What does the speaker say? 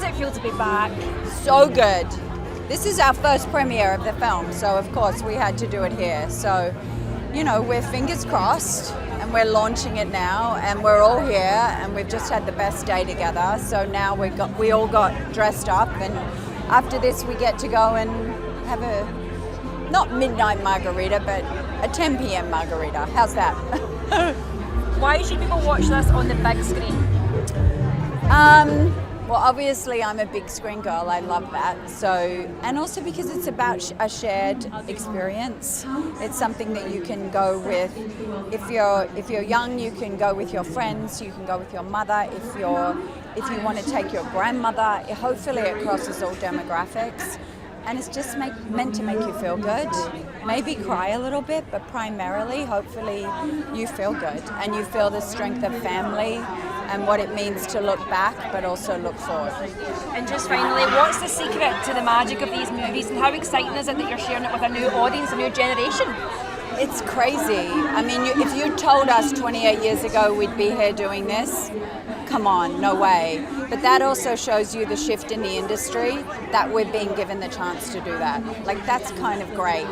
it feel to be back? So good. This is our first premiere of the film, so of course we had to do it here. So, you know, we're fingers crossed and we're launching it now and we're all here and we've just had the best day together. So now we all got dressed up and after this we get to go and have a, not midnight margarita, but a 10 p.m. margarita. How's that? Why should people watch this on the big screen? Well, obviously I'm a big screen girl. I love that. So, and also because it's about a shared experience. It's something that you can go with. If you're young, you can go with your friends. You can go with your mother. If you want to take your grandmother, hopefully it crosses all demographics. And it's just meant to make you feel good. Maybe cry a little bit, but primarily, hopefully, you feel good and you feel the strength of family and what it means to look back, but also look forward. And just finally, what's the secret to the magic of these movies, and how exciting is it that you're sharing it with a new audience, a new generation? It's crazy. I mean, if you told us 28 years ago we'd be here doing this, come on, no way. But that also shows you the shift in the industry, that we're being given the chance to do that. Like, that's kind of great.